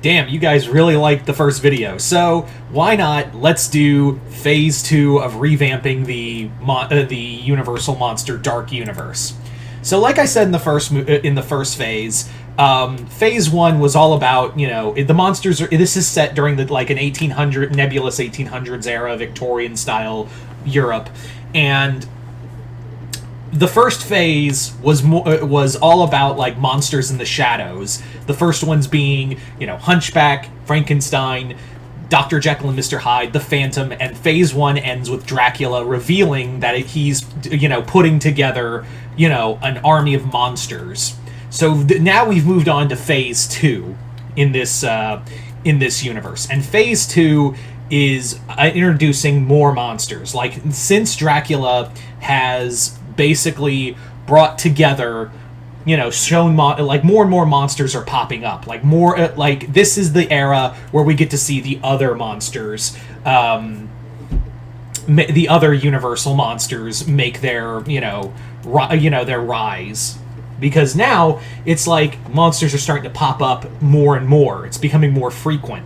Damn, you guys really liked the first video. So why not? Let's do phase 2 of revamping the Universal Monster Dark Universe. So, like I said in the first phase, phase 1 was all about, the monsters are. This is set during an 1800 nebulous 1800s era, Victorian style Europe, and the first phase was all about monsters in the shadows. The first ones being Hunchback, Frankenstein, Dr. Jekyll and Mr. Hyde, the Phantom, and phase 1 ends with Dracula revealing that he's putting together an army of monsters. So now we've moved on to phase 2 in this universe, and phase 2 is introducing more monsters. Since Dracula has basically brought together, shown more and more monsters are popping up. This is the era where we get to see the other monsters, the other Universal monsters make their their rise. Because now it's monsters are starting to pop up more and more. It's becoming more frequent.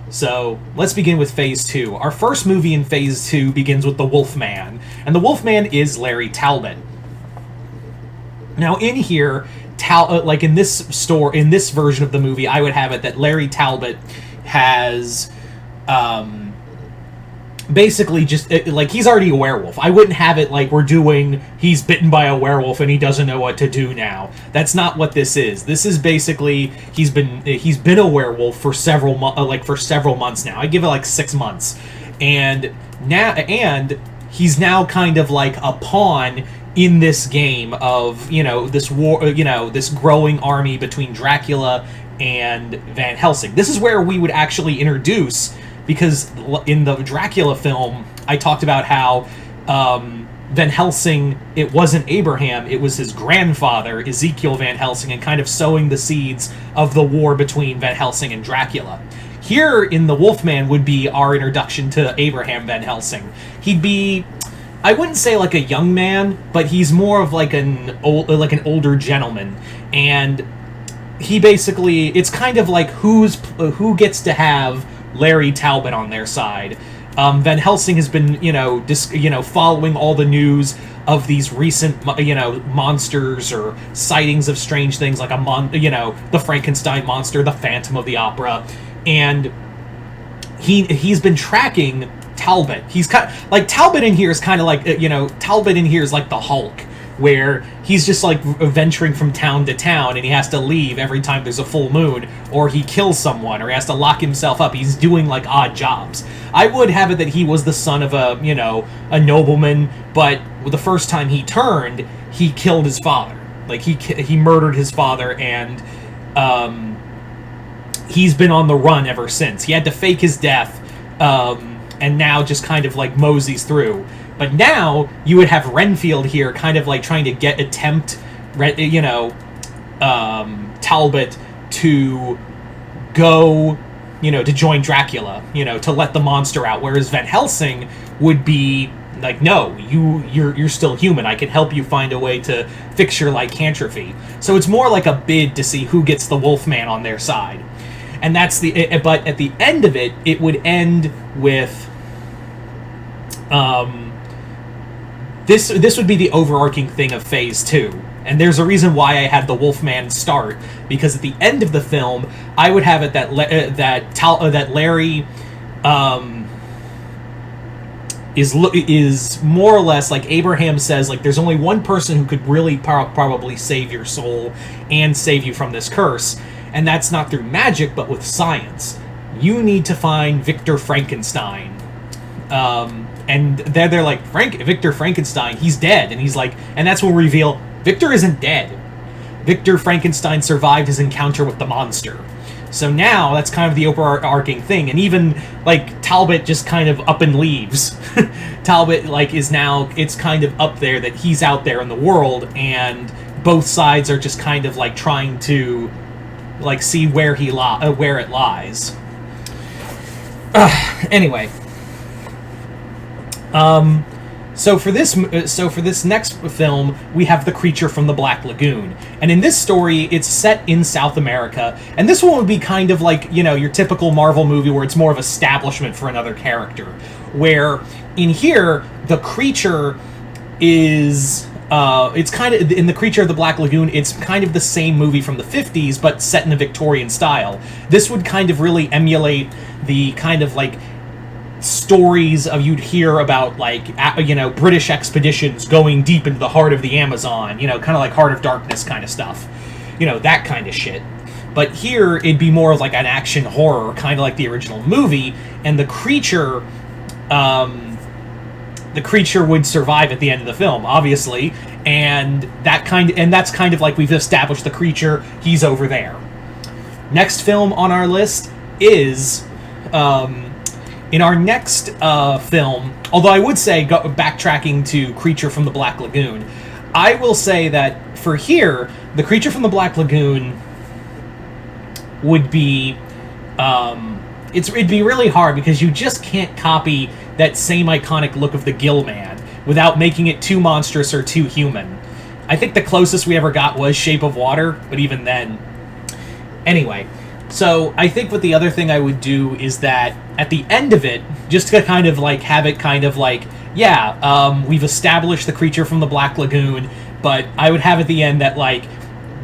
So let's begin with phase 2. Our first movie in phase 2 begins with the Wolfman, and the Wolfman is Larry Talbot. Now in here, in this version of the movie, I would have it that Larry Talbot has basically just he's already a werewolf. I wouldn't have it he's bitten by a werewolf and he doesn't know what to do now. That's not what this is. This is basically he's been a werewolf for several months now. I give it 6 months, and he's now kind of a pawn in this game of this war, this growing army between Dracula and Van Helsing. This is where we would actually introduce. Because in the Dracula film, I talked about how Van Helsing, it wasn't Abraham, it was his grandfather, Ezekiel Van Helsing, and kind of sowing the seeds of the war between Van Helsing and Dracula. Here in The Wolfman would be our introduction to Abraham Van Helsing. He'd be, I wouldn't say a young man, but he's more of an older gentleman, and he basically, it's kind of who gets to have Larry Talbot on their side. Van Helsing has been, following all the news of these recent, monsters or sightings of strange things the Frankenstein monster, the Phantom of the Opera, and he's been tracking Talbot. He's Talbot in here is kind of Talbot in here is like the Hulk, where he's just venturing from town to town, and he has to leave every time there's a full moon, or he kills someone, or he has to lock himself up. He's doing odd jobs. I would have it that he was the son of a nobleman, but the first time he turned, he killed his father. He murdered his father, and he's been on the run ever since. He had to fake his death, and now just kind of moseys through. But now you would have Renfield here, kind of trying to tempt Talbot to go, to join Dracula, to let the monster out. Whereas Van Helsing would be no, you're still human. I can help you find a way to fix your lycanthropy. So it's more like a bid to see who gets the Wolfman on their side. And that's but at the end of it, it would end with This would be the overarching thing of phase 2, and there's a reason why I had the Wolfman start, because at the end of the film, I would have it that Larry is more or less Abraham says, there's only one person who could really probably save your soul and save you from this curse, and that's not through magic but with science. You need to find Victor Frankenstein. And they're Victor Frankenstein, he's dead. And he's and that's when we reveal Victor isn't dead. Victor Frankenstein survived his encounter with the monster. So now that's kind of the overarching thing. And even Talbot just kind of up and leaves. Talbot is now, it's kind of up there that he's out there in the world, and both sides are just kind of trying to see where where it lies. Anyway. for this next film, we have The Creature from the Black Lagoon, and in this story, it's set in South America, and this one would be kind of like, you know, your typical Marvel movie where it's more of establishment for another character. Where in here, the creature is it's kind of in The Creature of the Black Lagoon. It's kind of the same movie from the 50s, but set in a Victorian style. This would kind of really emulate the kind of like stories of you'd hear about, like, you know, British expeditions going deep into the heart of the Amazon, you know, kind of like Heart of Darkness kind of stuff, you know, that kind of shit. But here it'd be more of like an action horror, kind of like the original movie, and the creature would survive at the end of the film, obviously, and that's kind of like we've established the creature. He's over there. Next film on our list is in our next film, although I would say, backtracking to Creature from the Black Lagoon, I will say that for here, The Creature from the Black Lagoon would be, it'd be really hard because you just can't copy that same iconic look of the Gill Man without making it too monstrous or too human. I think the closest we ever got was Shape of Water, but even then. Anyway, so I think what the other thing I would do is that at the end of it, just to kind of like have it kind of like, yeah, we've established the Creature from the Black Lagoon, but I would have at the end that like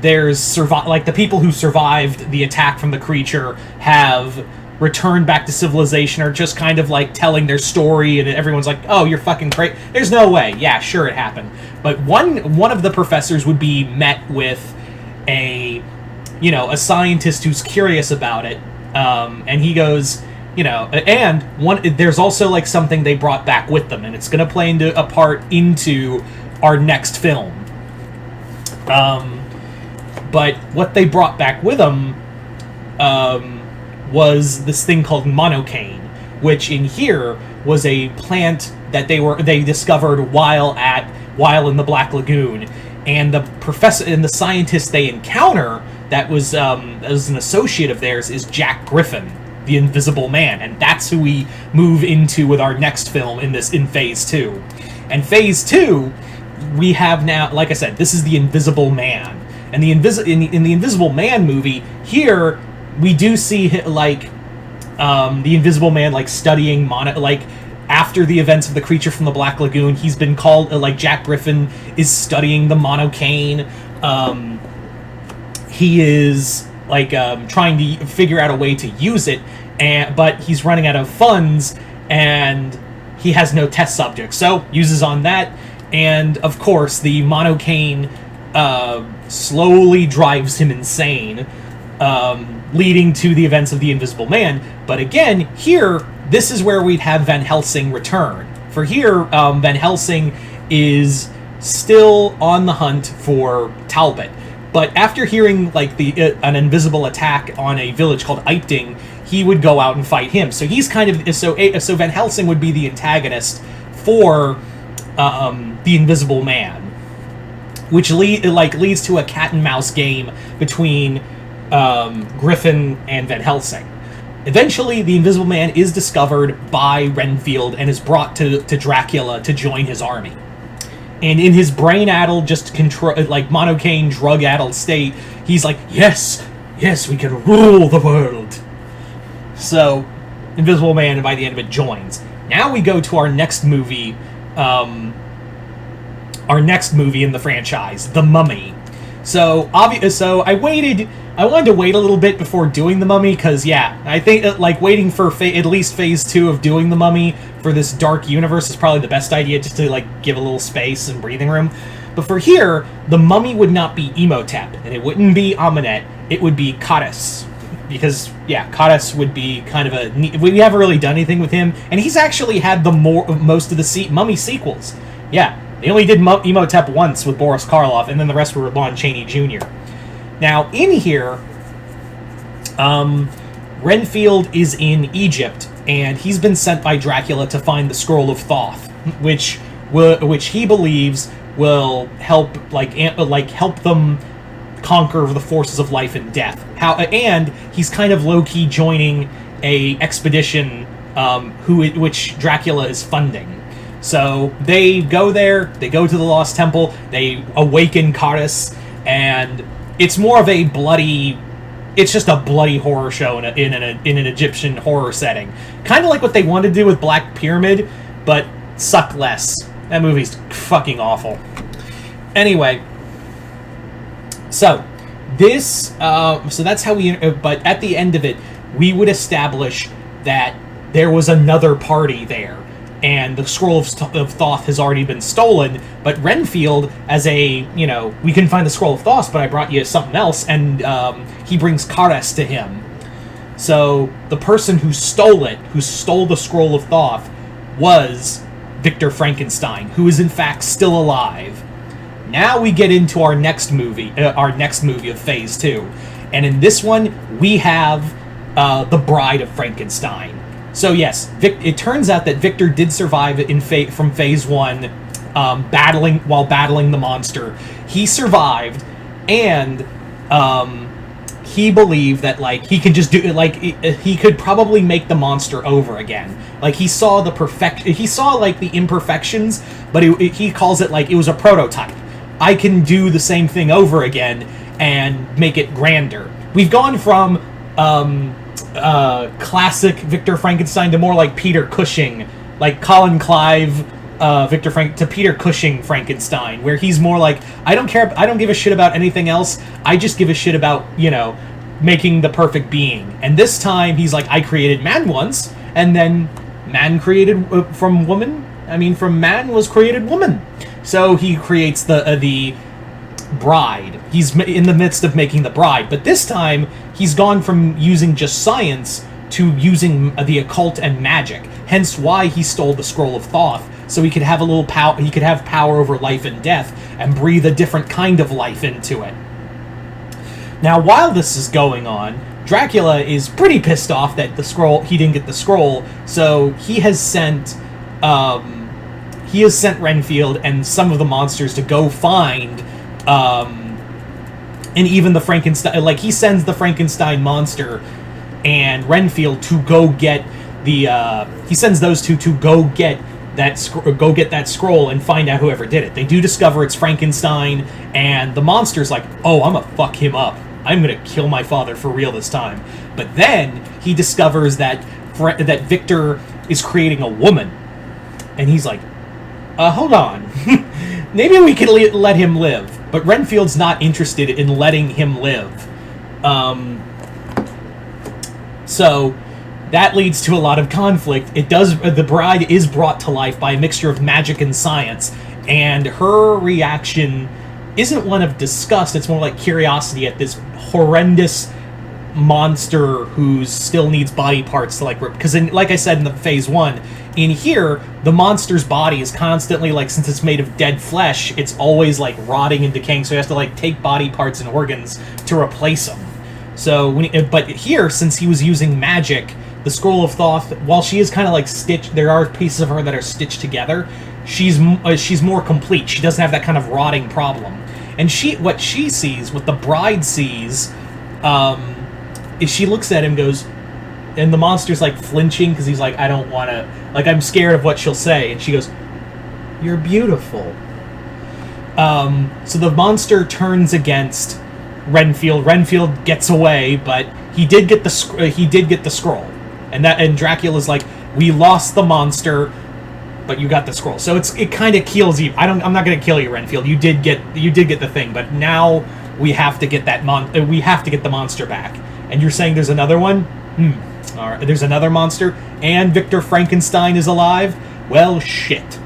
there's like the people who survived the attack from the creature have returned back to civilization, or just kind of like telling their story, and everyone's like, oh, you're fucking crazy. There's no way. Yeah, sure, it happened. But one of the professors would be met with a scientist who's curious about it, and he goes, you know, and there's also like something they brought back with them, and it's going to play a part into our next film. But what they brought back with them was this thing called monocaine, which in here was a plant that they discovered while in the Black Lagoon, and the professor and the scientist they encounter that was as an associate of theirs is Jack Griffin, the Invisible Man, and that's who we move into with our next film in Phase 2. And Phase 2, we have now, like I said, this is the Invisible Man, and in the Invisible Man movie here, we do see like the Invisible Man like studying after the events of The Creature from the Black Lagoon. He's been called like Jack Griffin is studying the monocaine. He is like trying to figure out a way to use it, but he's running out of funds and he has no test subjects, so uses on that. And of course, the monocaine slowly drives him insane, leading to the events of the Invisible Man. But again, here, this is where we'd have Van Helsing return. For here, Van Helsing is still on the hunt for Talbot. But after hearing like an invisible attack on a village called Eiting, he would go out and fight him. So he's kind of so Van Helsing would be the antagonist for the Invisible Man, which leads to a cat and mouse game between Griffin and Van Helsing. Eventually, the Invisible Man is discovered by Renfield and is brought to Dracula to join his army. And in his brain-addled, just monocaine, drug-addled state, he's like, yes, we can rule the world. So, Invisible Man, by the end of it, joins. Now we go to our next movie, in the franchise, The Mummy. So I wanted to wait a little bit before doing The Mummy, because, yeah, I think, waiting for at least Phase 2 of doing The Mummy for this dark universe is probably the best idea, just to, give a little space and breathing room. But for here, The Mummy would not be Imhotep, and it wouldn't be Amenet, it would be Cottus. Because, yeah, Cottus would be kind of we haven't really done anything with him, and he's actually had most of the Mummy sequels. Yeah, they only did Imhotep once with Boris Karloff, and then the rest were Lon Chaney Jr. Now, in here, Renfield is in Egypt, and he's been sent by Dracula to find the Scroll of Thoth, which he believes will help help them conquer the forces of life and death. And he's kind of low-key joining a expedition which Dracula is funding. So they go there, they go to the Lost Temple, they awaken Karis, and it's more of a bloody... It's just a bloody horror show in an Egyptian horror setting. Kind of like what they wanted to do with Black Pyramid, but sucked less. That movie's fucking awful. Anyway, so this... so that's how we... But at the end of it, we would establish that there was another party there, and the Scroll of Thoth has already been stolen, but Renfield, as a, you know, we couldn't find the Scroll of Thoth, but I brought you something else, and he brings Kares to him. So, the person who stole it, who stole the Scroll of Thoth, was Victor Frankenstein, who is in fact still alive. Now we get into our next movie of Phase 2, and in this one, we have the Bride of Frankenstein. So yes, it turns out that Victor did survive from Phase 1, while battling the monster. He survived, and he believed that, like, he could just do it, like, he could probably make the monster over again. Like, he saw like, the imperfections, but he calls it, like, it was a prototype. I can do the same thing over again and make it grander. We've gone from, classic Victor Frankenstein to more like Peter Cushing, like Colin Clive, to Peter Cushing Frankenstein, where he's more like, I don't give a shit about anything else, I just give a shit about, you know, making the perfect being. And this time, he's like, I created man once, and then man created from man was created woman. So he creates the bride. He's in the midst of making the bride, but this time he's gone from using just science to using the occult and magic. Hence why he stole the Scroll of Thoth, so he could have a little power. He could have power over life and death and breathe a different kind of life into it. Now, while this is going on, Dracula is pretty pissed off that he didn't get the scroll, so he has sent Renfield and some of the monsters to go find. And even the Frankenstein, like, he sends the Frankenstein monster and Renfield to go get he sends those two to go get that scroll and find out whoever did it. They do discover it's Frankenstein, and the monster's like, oh, I'm gonna fuck him up. I'm gonna kill my father for real this time. But then he discovers that Victor is creating a woman, and he's like, hold on. Maybe we can let him live. But Renfield's not interested in letting him live. So that leads to a lot of conflict. The bride is brought to life by a mixture of magic and science, and her reaction isn't one of disgust, it's more like curiosity at this horrendous monster who still needs body parts to, like, rip. Because, like I said in the Phase 1, in here, the monster's body is constantly, like, since it's made of dead flesh, it's always, like, rotting and decaying, so he has to, like, take body parts and organs to replace them. So, but here, since he was using magic, the Scroll of Thoth, while she is kind of, like, stitched, there are pieces of her that are stitched together, she's more complete. She doesn't have that kind of rotting problem. And what the bride sees, is she looks at him, goes, and the monster's, like, flinching, because he's like, I don't want to, like, I'm scared of what she'll say, and she goes, you're beautiful. So the monster turns against Renfield. Renfield gets away, but he did get the scroll, and Dracula's like, we lost the monster, but you got the scroll. So it kind of kills you. I'm not gonna kill you, Renfield. You did get the thing, but now we have to get we have to get the monster back. And you're saying there's another one? All right, there's another monster, and Victor Frankenstein is alive? Well, shit.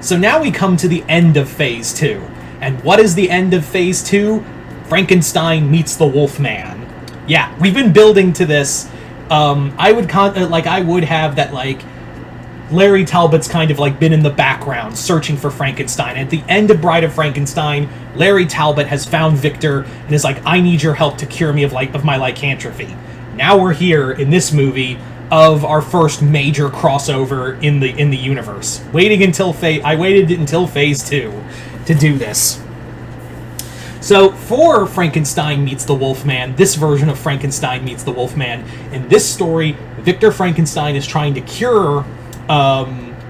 So now we come to the end of Phase 2. And what is the end of Phase 2? Frankenstein meets the Wolfman. Yeah, we've been building to this. I would have that, like, Larry Talbot's kind of, like, been in the background searching for Frankenstein. At the end of Bride of Frankenstein, Larry Talbot has found Victor and is like, I need your help to cure me of my lycanthropy. Now we're here in this movie of our first major crossover in the universe. I waited until Phase 2 to do this. So, for Frankenstein meets the Wolfman, this version of Frankenstein meets the Wolfman, in this story, Victor Frankenstein is trying to cure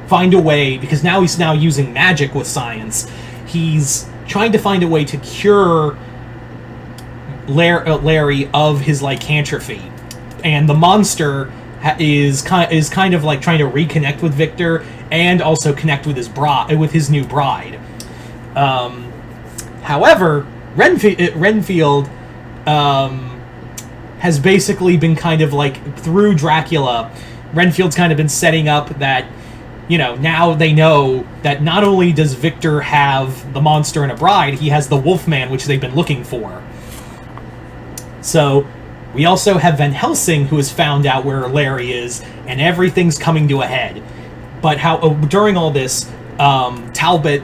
find a way, because now he's now using magic with science. He's trying to find a way to cure Larry of his lycanthropy, and the monster is kind of like trying to reconnect with Victor and also connect with his new bride. However, Renfield has basically been kind of like, through Dracula, Renfield's kind of been setting up that, you know, now they know that not only does Victor have the monster and a bride, he has the Wolfman, which they've been looking for. So we also have Van Helsing, who has found out where Larry is, and everything's coming to a head. But during all this, Talbot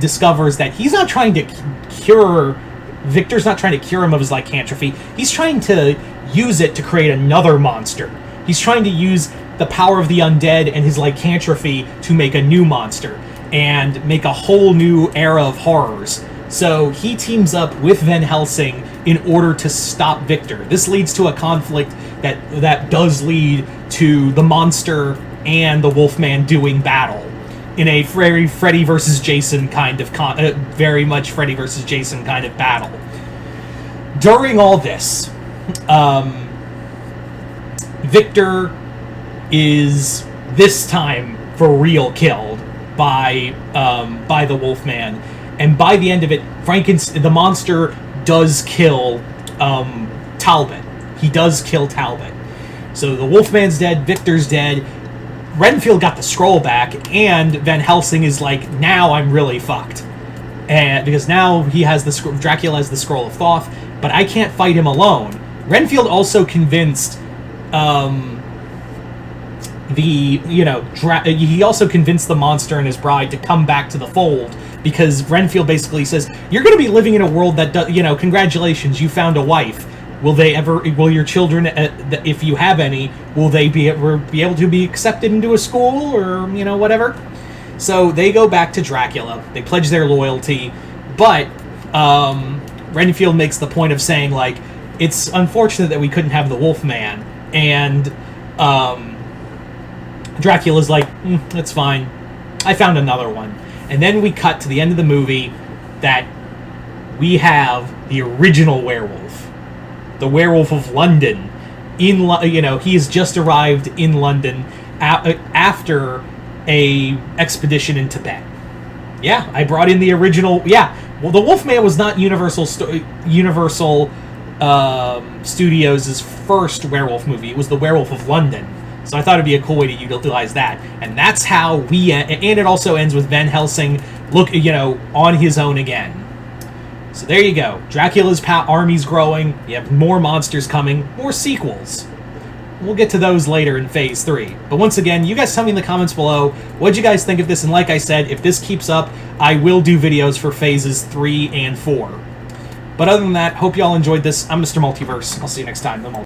discovers that he's not trying to cure Victor's not trying to cure him of his lycanthropy. He's trying to use it to create another monster. He's trying to use the power of the undead and his lycanthropy to make a new monster and make a whole new era of horrors. So he teams up with Van Helsing in order to stop Victor. This leads to a conflict that does lead to the monster and the Wolfman doing battle in a very Freddy versus Jason kind of very much Freddy versus Jason kind of battle. During all this, Victor is this time for real killed by the Wolfman, and by the end of it, the monster does kill Talbot. He does kill Talbot. So the Wolfman's dead, Victor's dead. Renfield got the scroll back, and Van Helsing is like, now I'm really fucked, and because now he has Dracula has the scroll of Thoth, but I can't fight him alone. Renfield also convinced he also convinced the monster and his bride to come back to the fold, because Renfield basically says, you're going to be living in a world that congratulations, you found a wife. Will your children, if you have any, will they be able to be accepted into a school or, whatever? So they go back to Dracula. They pledge their loyalty, but Renfield makes the point of saying, like, it's unfortunate that we couldn't have the Wolfman, and Dracula's like, that's fine. I found another one. And then we cut to the end of the movie that we have the original werewolf. The Werewolf of London. He has just arrived in London after a expedition in Tibet. Yeah, I brought in the original. Yeah, well, the Wolfman was not Universal Studios' first werewolf movie. It was the Werewolf of London. So I thought it'd be a cool way to utilize that, and that's how and it also ends with Van Helsing on his own again. So there you go. Dracula's army's growing. You have more monsters coming, more sequels. We'll get to those later in Phase 3. But once again, you guys tell me in the comments below, what'd you guys think of this? And like I said, if this keeps up, I will do videos for Phases 3 and 4. But other than that, hope y'all enjoyed this. I'm Mr. Multiverse. I'll see you next time.